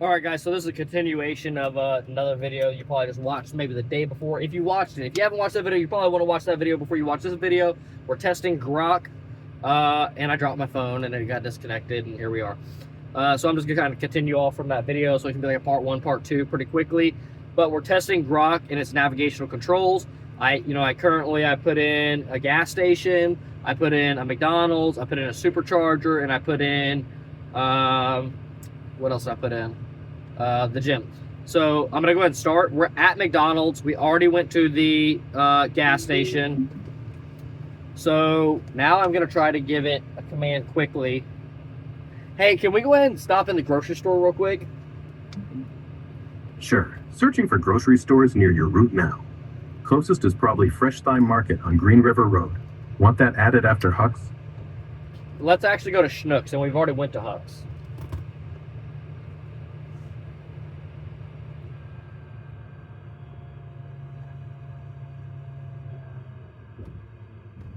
Alright guys, so this is a continuation of another video you probably just watched maybe the day before. If you watched it, if you haven't watched that video, you probably want to watch that video before you watch this video. We're testing Grok, and I dropped my phone and it got disconnected, and here we are. So I'm just gonna kind of continue off from that video so it can be like a part one, part two pretty quickly. But we're testing Grok and its navigational controls. I put in a gas station, I put in a McDonald's, I put in a supercharger, and I put in, what else did I put in? The gym. So I'm gonna go ahead and start. We're at McDonald's. We already went to the gas station. So now I'm gonna try to give it a command quickly. Hey, can we go ahead and stop in the grocery store real quick? Sure. Searching for grocery stores near your route now. Closest is probably Fresh Thyme Market on Green River Road. Want that added after Huck's? Let's actually go to Schnucks, and we've already went to Huck's.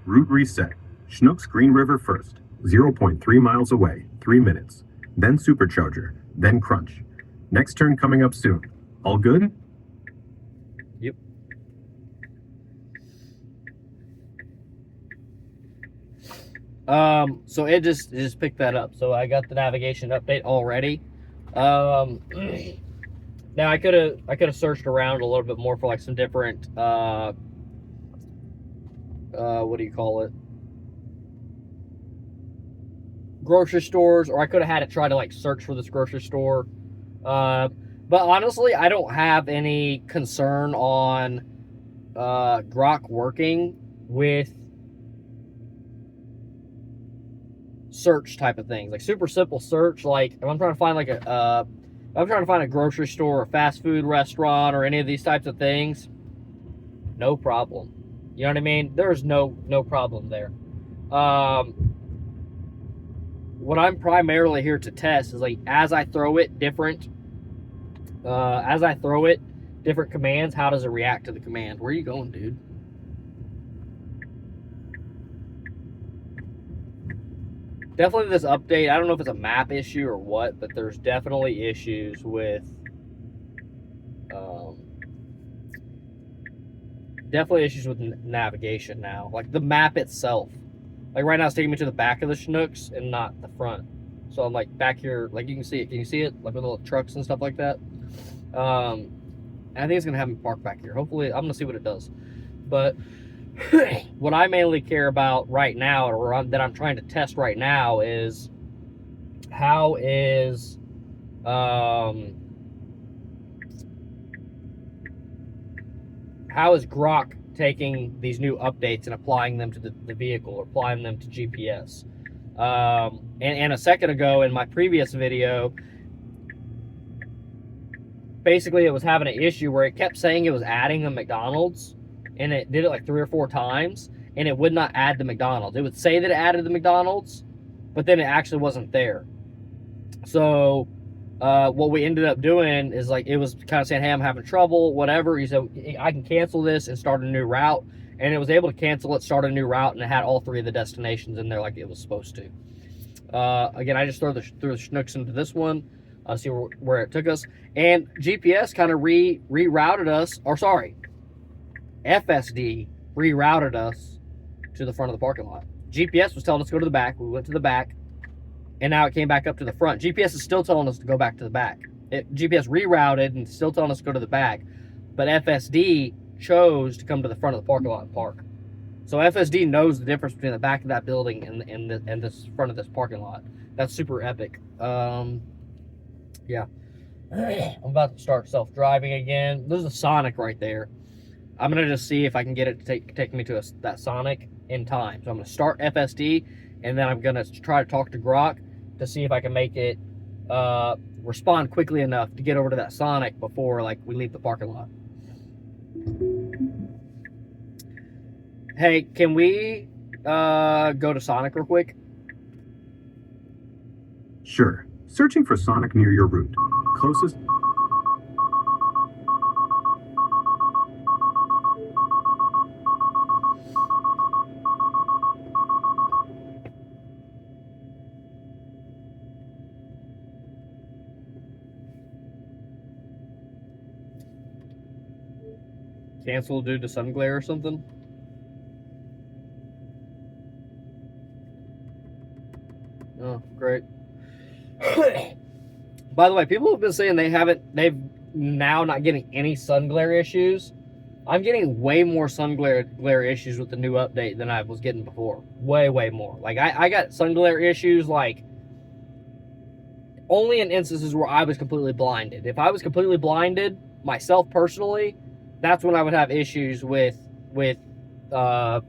Route reset. Schnucks Green River first. 0.3 miles away. 3 minutes. Then Supercharger. Then Crunch. Next turn coming up soon. All good? Yep. So it just picked that up. So I got the navigation update already. Now I could have searched around a little bit more for like some different what do you call it? Grocery stores, or I could have had it try to like search for this grocery store. But honestly, I don't have any concern on Grok working with search type of things, like super simple search. Like if I'm trying to find like a grocery store, a fast food restaurant, or any of these types of things, no problem. You know what I mean? There's no problem there. What I'm primarily here to test is like as I throw it different commands, how does it react to the command? Where are you going, dude? Definitely this update, I don't know if it's a map issue or what, but there's definitely issues with navigation now. Like the map itself. Like right now it's taking me to the back of the Schnucks and not the front. So I'm like back here, like you can see it. Can you see it? Like with little trucks and stuff like that. And I think it's gonna have me park back here. Hopefully, I'm gonna see what it does. But what I mainly care about right now, or that I'm trying to test right now, is how is Grok taking these new updates and applying them to the vehicle, or applying them to GPS. And a second ago in my previous video, basically it was having an issue where it kept saying it was adding the McDonald's, and it did it like 3 or 4 times, and it would not add the McDonald's. It would say that it added the McDonald's, but then it actually wasn't there. So what we ended up doing is, like, it was kind of saying, hey, I'm having trouble, whatever. He said, I can cancel this and start a new route. And it was able to cancel it, start a new route, and it had all 3 of the destinations in there like it was supposed to. Again, I just threw the Schnucks into this one, see where it took us. And GPS kind of rerouted us, or sorry, FSD rerouted us to the front of the parking lot. GPS was telling us to go to the back. We went to the back. And now it came back up to the front. GPS is still telling us to go back to the back. GPS rerouted and still telling us to go to the back. But FSD chose to come to the front of the parking lot and park. So FSD knows the difference between the back of that building and this front of this parking lot. That's super epic. Yeah. I'm about to start self-driving again. There's a Sonic right there. I'm going to just see if I can get it to take me to that Sonic in time. So I'm going to start FSD, and then I'm going to try to talk to Grok to see if I can make it respond quickly enough to get over to that Sonic before, like, we leave the parking lot. Hey, can we go to Sonic real quick? Sure. Searching for Sonic near your route. Closest... Cancel due to sun glare or something? Oh, great. By the way, people have been saying they've now not getting any sun glare issues. I'm getting way more sun glare issues with the new update than I was getting before. Way more. Like, I got sun glare issues, like, only in instances where I was completely blinded. If I was completely blinded, myself personally, that's when I would have issues with the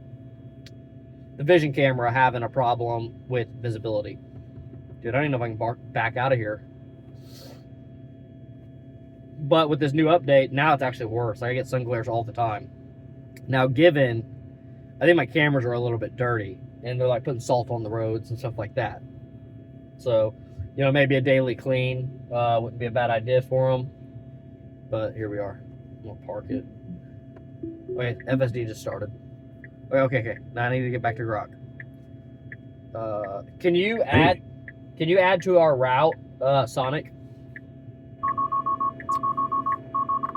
vision camera having a problem with visibility. Dude, I don't even know if I can back out of here. But with this new update, now it's actually worse. I get sun glares all the time. Now, given, I think my cameras are a little bit dirty, and they're like putting salt on the roads and stuff like that. So, you know, maybe a daily clean wouldn't be a bad idea for them. But here we are. I'm gonna park it. Wait, FSD just started. Okay. Now I need to get back to Grok. Can you add to our route, Sonic?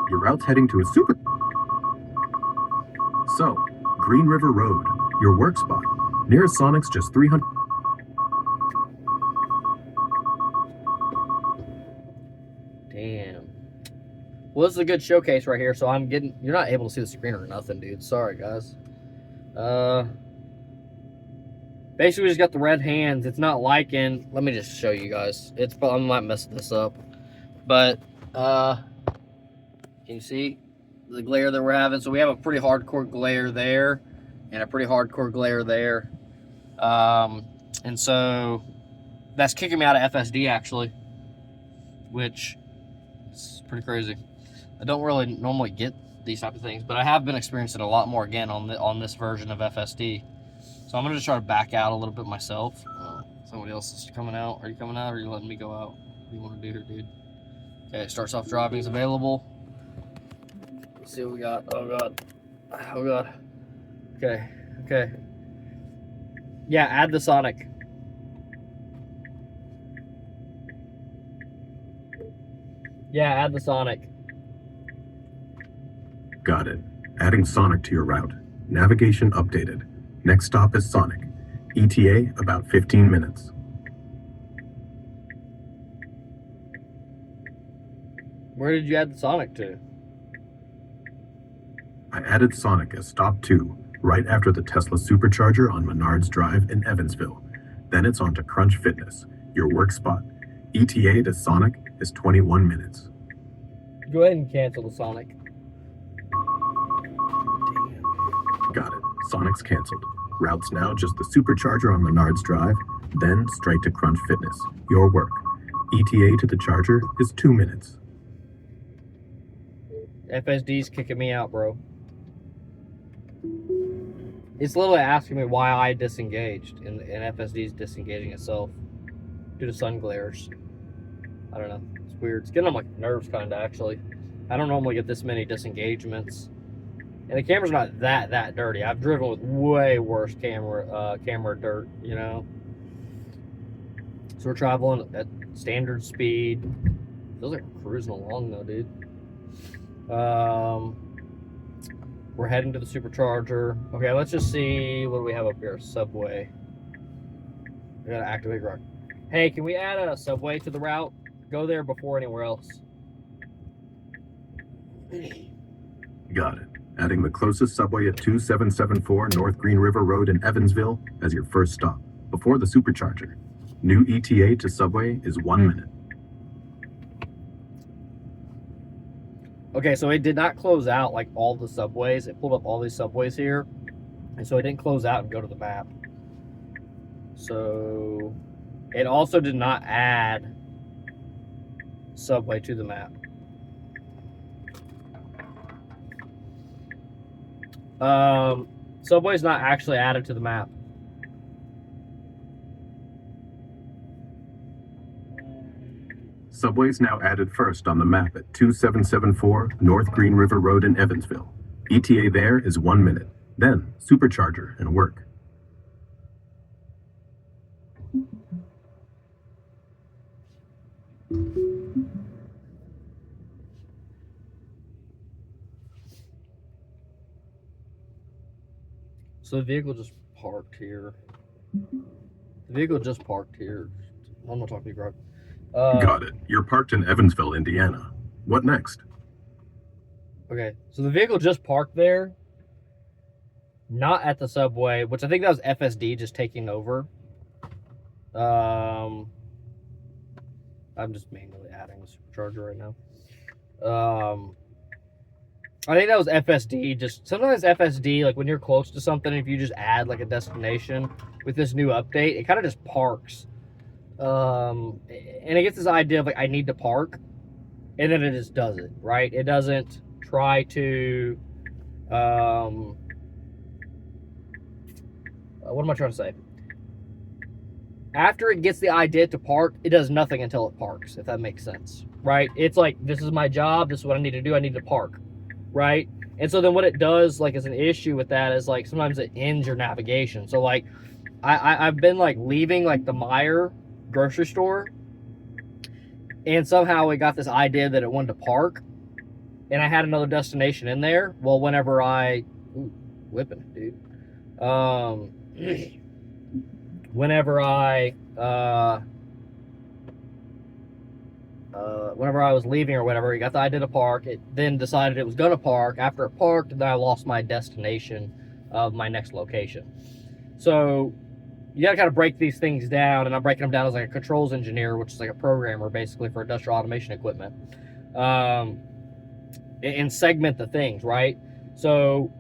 Your route's heading to a super... So, Green River Road, your work spot. Nearest Sonic's just 300... Damn. Well, this is a good showcase right here, so you're not able to see the screen or nothing, dude. Sorry, guys. Basically, we just got the red hands. It's not liking... Let me just show you guys. I might mess this up. But, can you see the glare that we're having? So we have a pretty hardcore glare there and a pretty hardcore glare there. And so that's kicking me out of FSD, actually, which is pretty crazy. I don't really normally get these type of things, but I have been experiencing a lot more again on this version of FSD. So I'm going to just try to back out a little bit myself. Somebody else is coming out. Are you coming out, or are you letting me go out? What do you want to do here, dude? Okay, start self-driving is available. Let's see what we got. Oh god. Okay. Yeah, add the Sonic. Yeah, add the Sonic. Got it. Adding Sonic to your route. Navigation updated. Next stop is Sonic. ETA about 15 minutes. Where did you add the Sonic to? I added Sonic as stop 2, right after the Tesla Supercharger on Menards Drive in Evansville. Then it's on to Crunch Fitness, your work spot. ETA to Sonic is 21 minutes. Go ahead and cancel the Sonic. Got it. Sonic's canceled. Route's now just the Supercharger on Menards Drive, then straight to Crunch Fitness, your work. ETA to the charger is 2 minutes. FSD's kicking me out, bro. It's literally asking me why I disengaged, and FSD's disengaging itself due to sun glares. I don't know. It's weird. It's getting on my nerves, kind of, actually. I don't normally get this many disengagements. And the camera's not that dirty. I've driven with way worse camera dirt, you know? So we're traveling at standard speed. Feels like we're cruising along, though, dude. We're heading to the Supercharger. Okay, let's just see what do we have up here. Subway. We gotta activate Grok. Hey, can we add a Subway to the route? Go there before anywhere else. Got it. Adding the closest Subway at 2774 North Green River Road in Evansville as your first stop, before the Supercharger. New ETA to Subway is 1 minute. Okay, so it did not close out like all the subways. It pulled up all these subways here. And so it didn't close out and go to the map. So it also did not add Subway to the map. Subway's not actually added to the map. Subway's now added first on the map at 2774 North Green River Road in Evansville. ETA there is 1 minute. Then Supercharger and work. So the vehicle just parked here. The vehicle just parked here. I'm not talking to you, Grok. Got it. You're parked in Evansville, Indiana. What next? Okay, so the vehicle just parked there. Not at the subway, which I think that was FSD just taking over. I'm just manually adding the supercharger right now. I think that was FSD. Just sometimes FSD, like when you're close to something, if you just add like a destination with this new update, it kind of just parks. And it gets this idea of like I need to park, and then it just does it, right? It doesn't try to what am I trying to say? After it gets the idea to park, it does nothing until it parks, if that makes sense, right? It's like, this is my job, this is what I need to do, I need to park, right? And so then what it does, like, as an issue with that is, like, sometimes it ends your navigation. So, like, I've been, like, leaving, like, the Meijer grocery store, and somehow it got this idea that it wanted to park, and I had another destination in there. Well, whenever I... Ooh, whipping it, dude. Whenever I was leaving or whatever, it got the idea to park. It then decided it was going to park. After it parked, then I lost my destination of my next location. So you got to kind of break these things down, and I'm breaking them down as like a controls engineer, which is like a programmer basically for industrial automation equipment, and segment the things, right? So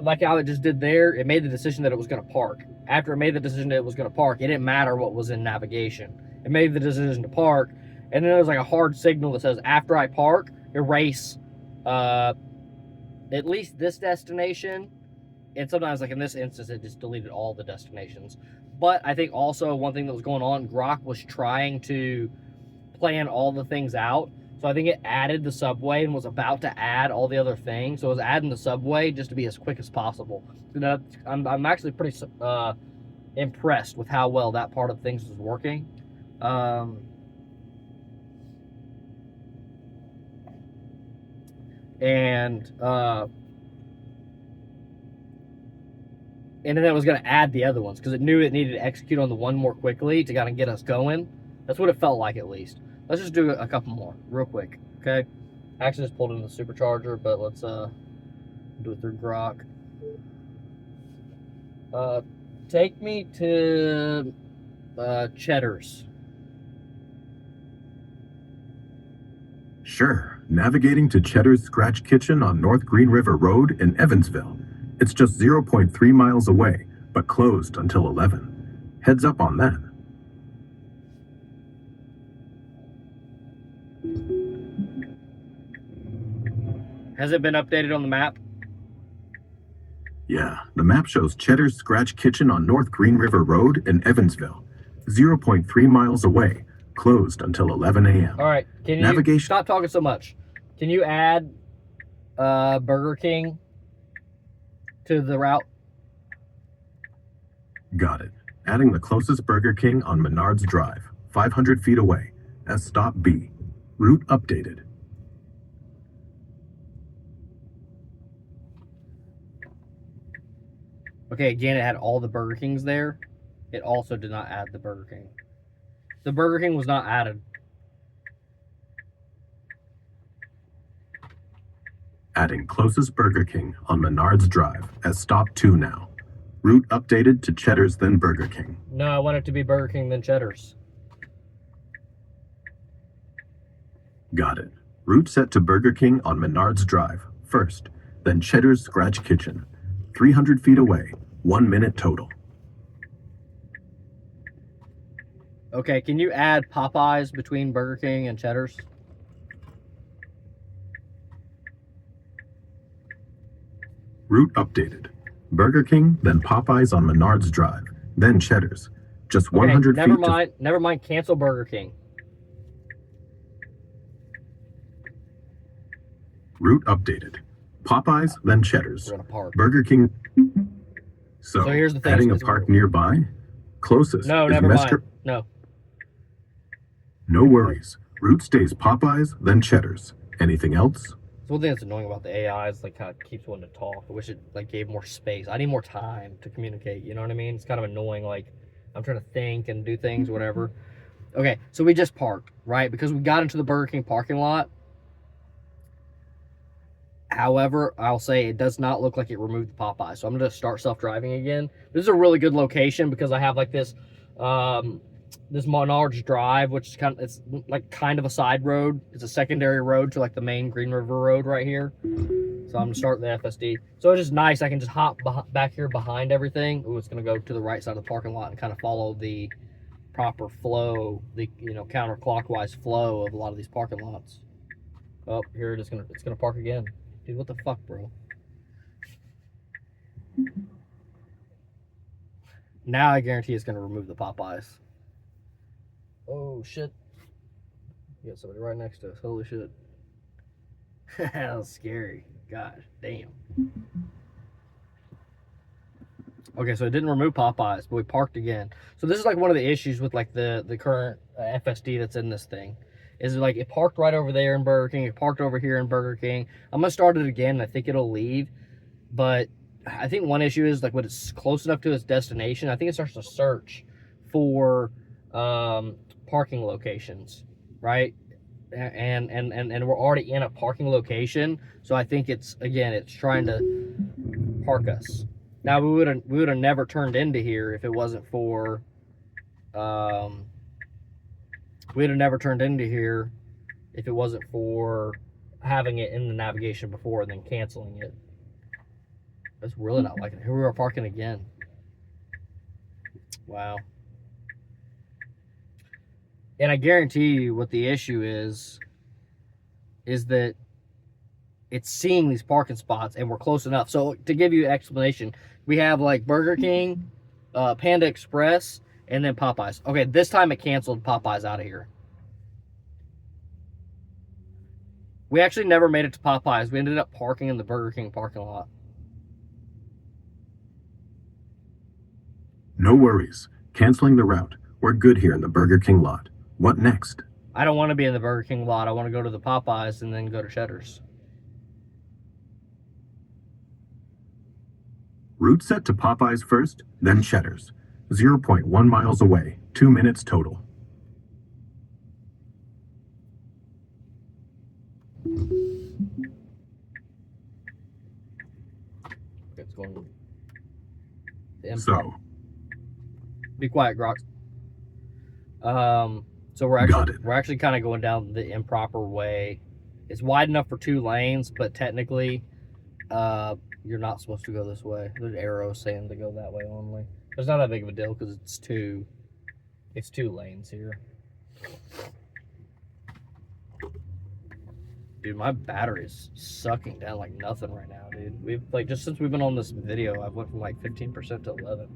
like how it just did there, it made the decision that it was going to park. After it made the decision that it was going to park, it didn't matter what was in navigation. It made the decision to park, and then there was like a hard signal that says, after I park, erase at least this destination. And sometimes, like in this instance, it just deleted all the destinations. But I think also one thing that was going on, Grok was trying to plan all the things out. So I think it added the subway and was about to add all the other things. So it was adding the subway just to be as quick as possible. You know, I'm actually pretty impressed with how well that part of things was working. And then it was going to add the other ones because it knew it needed to execute on the one more quickly to kind of get us going. That's what it felt like, at least. Let's just do a couple more real quick, okay? I actually just pulled in the supercharger, but let's do it through Grok. Take me to Cheddar's. Sure. Navigating to Cheddar's Scratch Kitchen on North Green River Road in Evansville. It's just 0.3 miles away, but closed until 11. Heads up on that. Has it been updated on the map? Yeah, the map shows Cheddar's Scratch Kitchen on North Green River Road in Evansville. 0.3 miles away, closed until 11 a.m. All right, can you stop talking so much? Can you add Burger King to the route? Got it. Adding the closest Burger King on Menards Drive, 500 feet away, as stop B. Route updated. Okay, again, it had all the Burger Kings there. It also did not add the Burger King. The Burger King was not added. Adding closest Burger King on Menards Drive as stop 2 now. Route updated to Cheddar's then Burger King. No, I want it to be Burger King then Cheddar's. Got it. Route set to Burger King on Menards Drive first, then Cheddar's Scratch Kitchen. 300 feet away, 1 minute total. Okay, can you add Popeyes between Burger King and Cheddar's? Route updated. Burger King, then Popeyes on Menards Drive, then Cheddar's. Just 100 feet. Never mind. Cancel Burger King. Route updated. Popeyes, then Cheddar's. We're gonna park. Burger King. So here's the thing. Adding a park nearby? Closest. No, never mind. No. No worries. Route stays Popeyes, then Cheddar's. Anything else? So one thing that's annoying about the AI is like how it keeps wanting to talk. I wish it like gave more space. I need more time to communicate. You know what I mean? It's kind of annoying. Like I'm trying to think and do things, whatever. Okay, so we just parked, right? Because we got into the Burger King parking lot. However, I'll say it does not look like it removed the Popeye. So I'm going to start self-driving again. This is a really good location because I have like this this Menards Drive, which is it's like kind of a side road. It's a secondary road to like the main Green River Road right here. So I'm going to start the FSD. So it's just nice. I can just hop back here behind everything. Ooh, it's going to go to the right side of the parking lot and kind of follow the proper flow, the counterclockwise flow of a lot of these parking lots. Oh, here it's gonna park again. Dude, what the fuck, bro? Now I guarantee it's gonna remove the Popeyes. Oh shit. You got somebody right next to us. Holy shit. That was scary. Gosh, damn. Okay, so it didn't remove Popeyes, but we parked again. So this is like one of the issues with like the current FSD that's in this thing. Is like it parked right over there in Burger King, it parked over here in Burger King. I'm gonna start it again, and I think it'll leave. But I think one issue is like when it's close enough to its destination, I think it starts to search for parking locations, right? And we're already in a parking location, so I think it's trying to park us. Now we would have never turned into here if it wasn't for we'd have never turned into here if it wasn't for having it in the navigation before and then canceling it. That's really not like it. Here we are parking again. Wow. And I guarantee you what the issue is that it's seeing these parking spots and we're close enough. So to give you an explanation, we have like Burger King, Panda Express, and then Popeyes. Okay, this time it canceled Popeyes out of here. We actually never made it to Popeyes. We ended up parking in the Burger King parking lot. No worries. Canceling the route. We're good here in the Burger King lot. What next? I don't want to be in the Burger King lot. I want to go to the Popeyes and then go to Cheddar's. Route set to Popeyes first, then Cheddar's. 0.1 miles away. 2 minutes total. It's going So, be quiet, Grok. So we're actually kind of going down the improper way. It's wide enough for 2 lanes, but technically, you're not supposed to go this way. There's arrows saying to go that way only. It's not that big of a deal because it's two lanes here. Dude, my battery is sucking down like nothing right now, dude. We've like just since we've been on this video, I've went from like 15% to 11.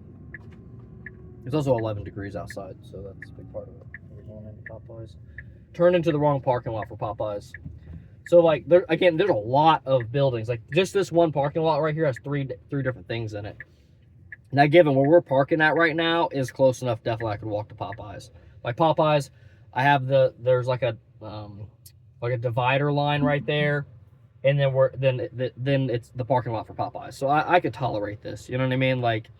It's also 11 degrees outside, so that's a big part of it. We're going into Popeyes. Turned into the wrong parking lot for Popeyes. So like there's a lot of buildings. Like just this one parking lot right here has three different things in it. Now, given where we're parking at right now is close enough, definitely I could walk to Popeyes. Like Popeyes, I have there's like a divider line right there, and then it's the parking lot for Popeyes. So I could tolerate this. You know what I mean? Like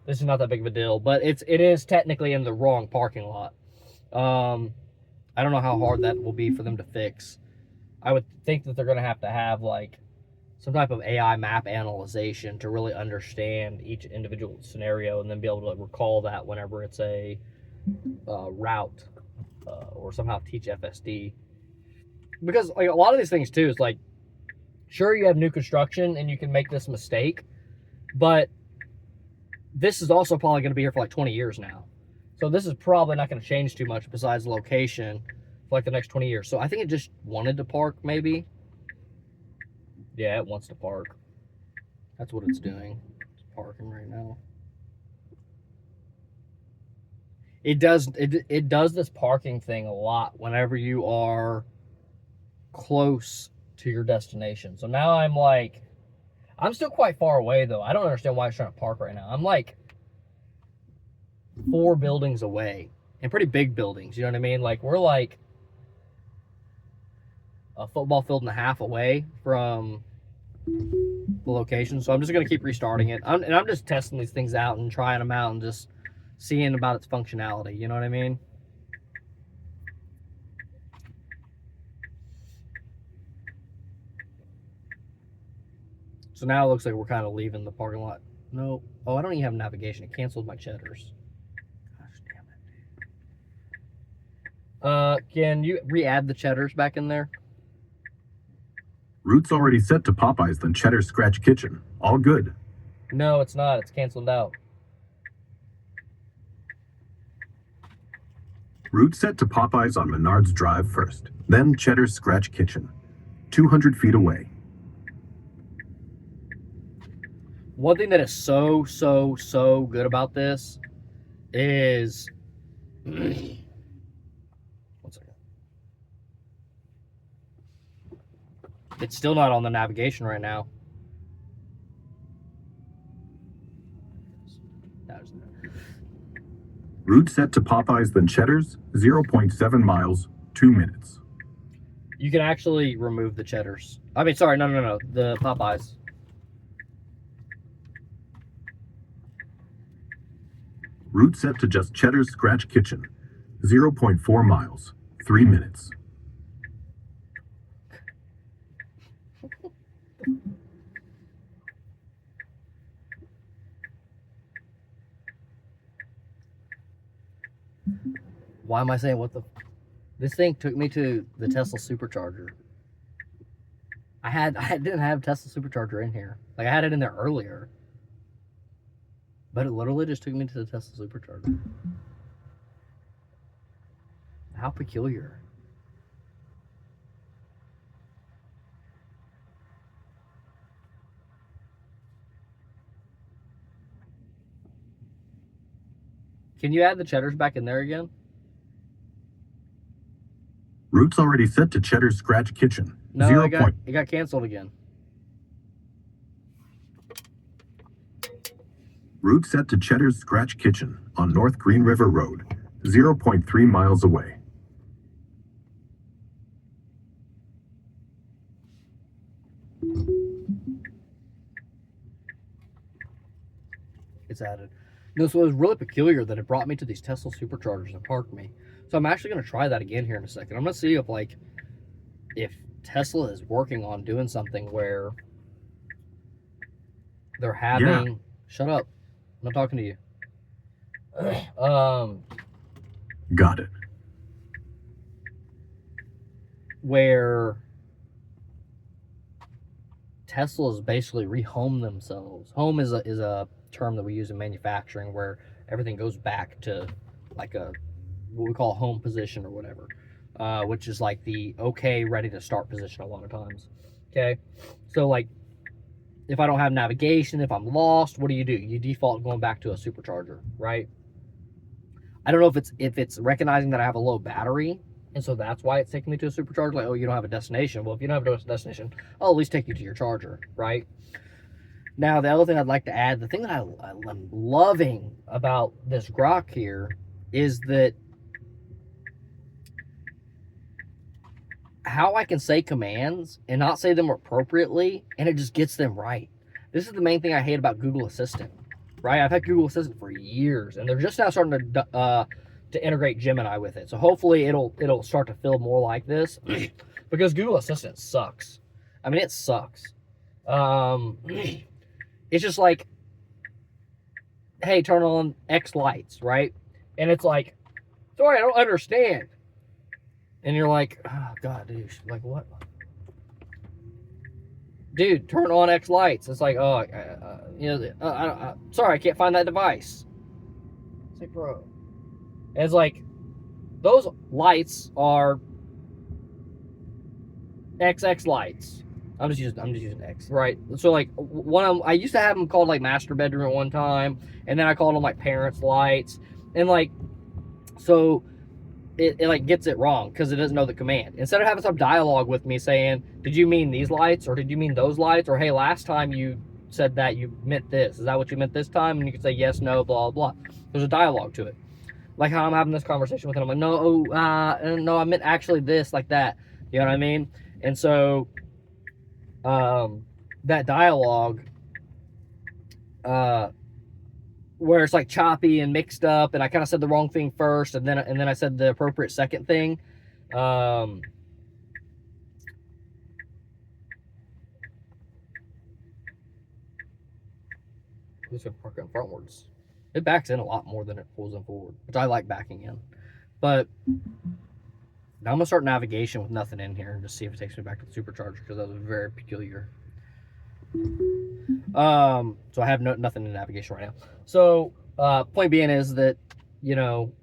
this is not that big of a deal, but it is technically in the wrong parking lot. I don't know how hard that will be for them to fix. I would think that they're going to have like some type of AI map analyzation to really understand each individual scenario and then be able to recall that whenever it's a route or somehow teach FSD. Because like a lot of these things too is like, sure, you have new construction and you can make this mistake, but this is also probably going to be here for like 20 years now. So this is probably not going to change too much besides location for like the next 20 years. So I think it just wanted to park maybe. Yeah, it wants to park. That's what it's doing. It's parking right now. It does this parking thing a lot whenever you are close to your destination. So now I'm still quite far away though. I don't understand why it's trying to park right now. I'm like 4 buildings away, and pretty big buildings, you know what I mean? Like we're like a football field and a half away from the location. So I'm just going to keep restarting it. And I'm just testing these things out and trying them out and just seeing about its functionality. You know what I mean? So now it looks like we're kind of leaving the parking lot. No. Oh, I don't even have navigation. It canceled my cheddars. Gosh damn it. Can you re-add the cheddars back in there? Route's already set to Popeyes, then Cheddar's Scratch Kitchen. All good. No, it's not. It's canceled out. Route set to Popeyes on Menards Drive first, then Cheddar's Scratch Kitchen. 200 feet away. One thing that is so good about this is... One second. It's still not on the navigation right now. Route set to Popeyes, then Cheddar's, 0.7 miles, 2 minutes. You can actually remove the cheddars. I mean, sorry, no. The Popeyes. Route set to just Cheddar's Scratch Kitchen, 0.4 miles, 3 minutes. Why am I saying what the... This thing took me to the Tesla supercharger. I didn't have Tesla supercharger in here. Like, I had it in there earlier. But it literally just took me to the Tesla supercharger. How peculiar. Can you add the cheddars back in there again? Route's already set to Cheddar's Scratch Kitchen. No, it got canceled again. Route set to Cheddar's Scratch Kitchen on North Green River Road, 0.3 miles away. It's added. No, so it was really peculiar that it brought me to these Tesla superchargers and parked me. So I'm actually going to try that again here in a second. I'm going to see if Tesla is working on doing something where they're having... Yeah. Shut up. I'm not talking to you. Got it. Where Tesla's basically rehome themselves. Home is a term that we use in manufacturing where everything goes back to like what we call home position or whatever, which is like the okay, ready to start position a lot of times. Okay, so like if I don't have navigation, if I'm lost, what do? You default going back to a supercharger, right? I don't know if it's recognizing that I have a low battery, and so that's why it's taking me to a supercharger. Like, oh, you don't have a destination. Well, if you don't have a destination, I'll at least take you to your charger, right? Now, the other thing I'd like to add, the thing that I'm loving about this Grok here is that how I can say commands and not say them appropriately, and it just gets them right. This is the main thing I hate about Google Assistant, right? I've had Google Assistant for years, and they're just now starting to integrate Gemini with it. So hopefully it'll start to feel more like this, because Google Assistant sucks. I mean, it sucks. It's just like, hey, turn on X lights, right? And it's like, sorry, I don't understand. And you're like, oh, God, dude, like, what? Dude, turn on X lights. It's like, oh, sorry, I can't find that device. It's like, bro. And it's like, those lights are XX lights. I'm just using X, right? So like I used to have them called like master bedroom at one time, and then I called them like parents lights, and like, so it like gets it wrong because it doesn't know the command. Instead of having some dialogue with me saying, did you mean these lights, or did you mean those lights, or hey, last time you said that you meant this, is that what you meant this time? And you can say yes, no, blah blah. There's a dialogue to it. Like how I'm having this conversation with him, I'm like, no, I meant actually this, like that. You know what I mean? And so that dialogue, where it's like choppy and mixed up, and I kind of said the wrong thing first, and then I said the appropriate second thing. This is parking frontwards. It backs in a lot more than it pulls in forward, which I like backing in. But now I'm gonna start navigation with nothing in here and just see if it takes me back to the supercharger, because that was very peculiar. So I have nothing in navigation right now. So point being is that, you know,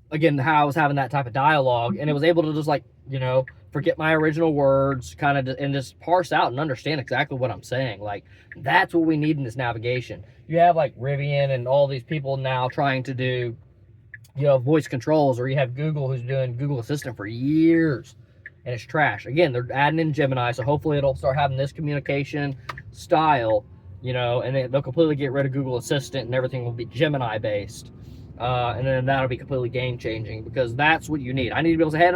again, how I was having that type of dialogue, and it was able to just, like, you know, forget my original words, kind of, and just parse out and understand exactly what I'm saying. Like, that's what we need in this navigation. You have like Rivian and all these people now trying to do, you know, voice controls, or you have Google who's doing Google Assistant for years, and it's trash. Again, they're adding in Gemini, so hopefully it'll start having this communication style, you know, and they'll completely get rid of Google Assistant and everything will be Gemini based. And then that'll be completely game changing, because that's what you need. I need to be able to say, hey,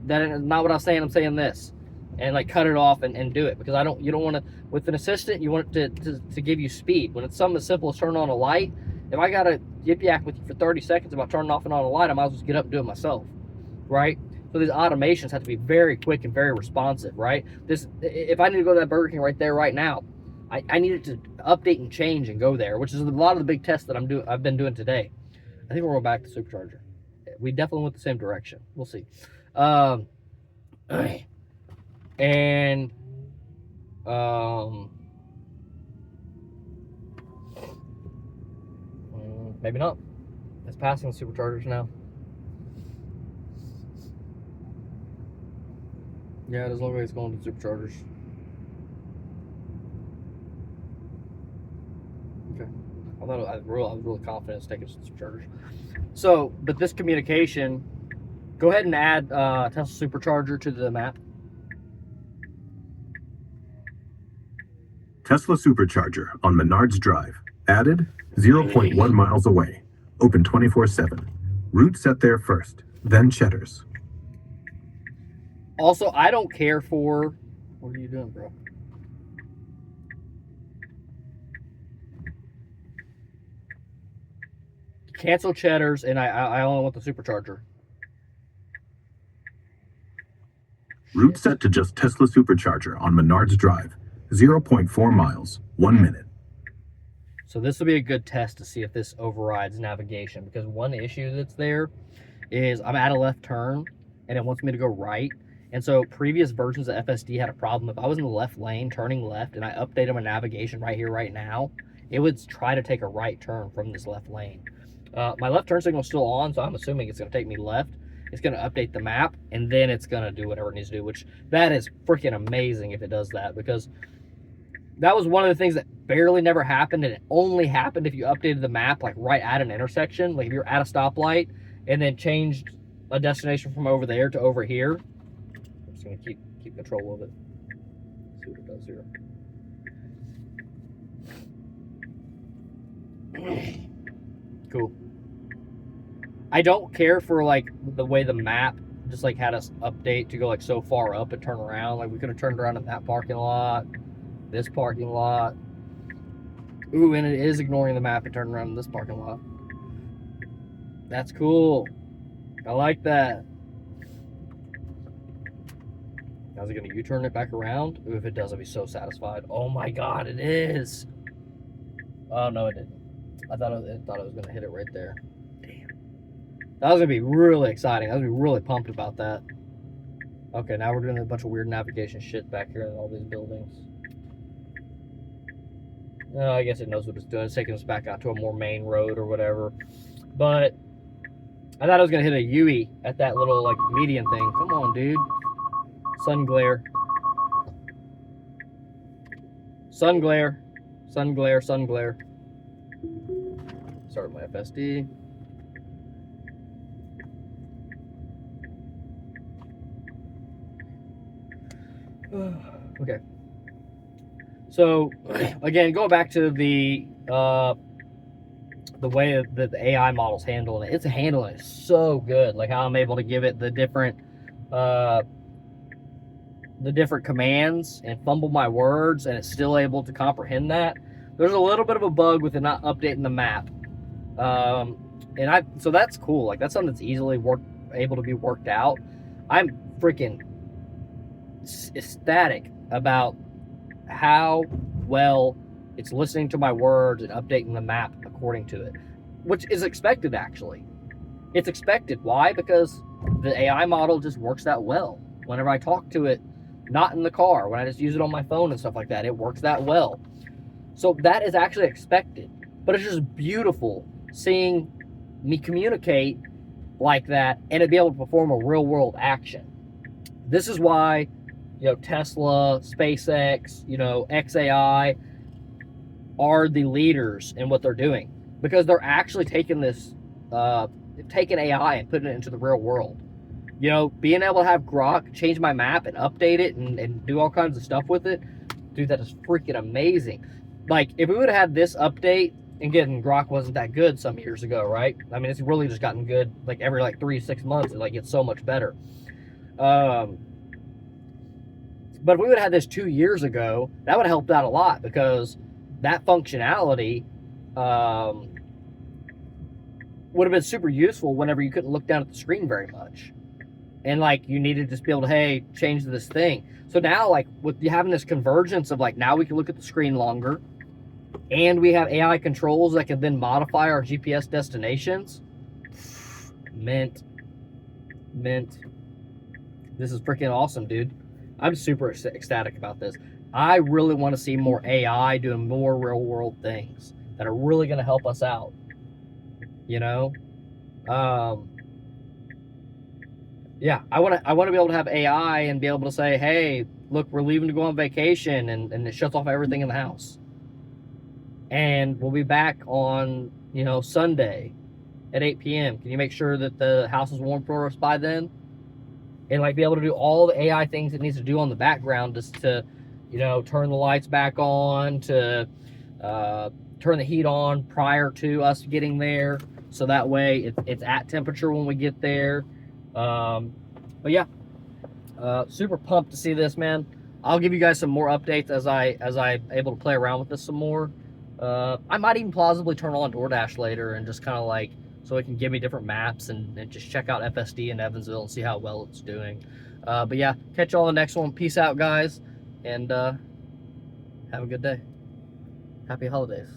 that is not what I was saying, I'm saying this, and like cut it off and do it, because you don't want to, with an assistant, you want it to give you speed. When it's something as simple as turning on a light, if I gotta yip yak with you for 30 seconds about turning off and on a light, I might as well just get up and do it myself, right? So these automations have to be very quick and very responsive, right? If I need to go to that Burger King right there right now, I need it to update and change and go there, which is a lot of the big tests that I've been doing today. I think we're going back to supercharger. We definitely went the same direction. We'll see. And maybe not. It's passing the superchargers now. Yeah, it doesn't look like it's going to superchargers. Okay. I was really confident it's taking superchargers. So, but this communication, go ahead and add Tesla supercharger to the map. Tesla supercharger on Menards Drive. Added 0.1 miles away. Open 24/7. Route set there first, then Cheddar's. Also, I don't care for... What are you doing, bro? Cancel Cheddar's, and I only want the supercharger. Route set to just Tesla supercharger on Menards Drive. 0.4 miles, 1 minute. So this will be a good test to see if this overrides navigation, because one issue that's there is I'm at a left turn and it wants me to go right. And so previous versions of FSD had a problem. If I was in the left lane turning left and I updated my navigation right here, right now, it would try to take a right turn from this left lane. My left turn signal is still on, so I'm assuming it's going to take me left. It's going to update the map, and then it's going to do whatever it needs to do, which that is freaking amazing if it does that, because that was one of the things that barely never happened, and it only happened if you updated the map like right at an intersection. Like if you're at a stoplight and then changed a destination from over there to over here. I'm just going to keep control of it. See what it does here. Cool. I don't care for like the way the map just like had us update to go like so far up and turn around. Like we could have turned around in that parking lot, this parking lot. Ooh, and it is ignoring the map and turning around in this parking lot. That's cool. I like that. Now is it going to U-turn it back around? Ooh, if it does, I'll be so satisfied. Oh my god, it is. Oh no, it didn't. I thought it was going to hit it right there. Damn. That was going to be really exciting. I was going to be really pumped about that. Okay, now we're doing a bunch of weird navigation shit back here in all these buildings. Oh, I guess it knows what it's doing. It's taking us back out to a more main road or whatever. But I thought I was going to hit a UE at that little like median thing. Come on, dude. Sun glare. Sun glare. Sun glare. Sun glare. Start my FSD. Okay. So again, going back to the way that the AI model's handling it, it's handling it so good. Like how I'm able to give it the different the different commands and fumble my words, and it's still able to comprehend that. There's a little bit of a bug with it not updating the map. So that's cool. Like, that's something that's easily able to be worked out. I'm freaking ecstatic about how well it's listening to my words and updating the map according to it, which is expected, actually. It's expected. Why? Because the AI model just works that well. Whenever I talk to it, not in the car, when I just use it on my phone and stuff like that, it works that well. So that is actually expected. But it's just beautiful seeing me communicate like that and it be able to perform a real world action. This is why, Tesla, SpaceX, XAI are the leaders in what they're doing, because they're actually taking taking AI and putting it into the real world. Being able to have Grok change my map and update it and do all kinds of stuff with it, dude, that is freaking amazing. Like, if we would have had this update, and again, Grok wasn't that good some years ago, right? I mean, it's really just gotten good like every 3-6 months. It gets so much better. But if we would have had this 2 years ago, that would have helped out a lot, because that functionality would have been super useful whenever you couldn't look down at the screen very much. And you needed to just be able to, hey, change this thing. So now, with you having this convergence of now we can look at the screen longer, and we have AI controls that can then modify our GPS destinations. Mint. This is freaking awesome, dude. I'm super ecstatic about this. I really want to see more AI doing more real world things that are really going to help us out. Yeah, I want to be able to have AI and be able to say, hey, look, we're leaving to go on vacation, and it shuts off everything in the house. And we'll be back on, Sunday at 8 p.m. Can you make sure that the house is warm for us by then? And be able to do all the AI things it needs to do on the background, just to, turn the lights back on, to turn the heat on prior to us getting there, so that way it's at temperature when we get there. But yeah, super pumped to see this, man. I'll give you guys some more updates as I able to play around with this some more. I might even plausibly turn on DoorDash later and just kind of so it can give me different maps and just check out FSD in Evansville and see how well it's doing. But yeah, catch you all on the next one. Peace out, guys, and have a good day. Happy holidays.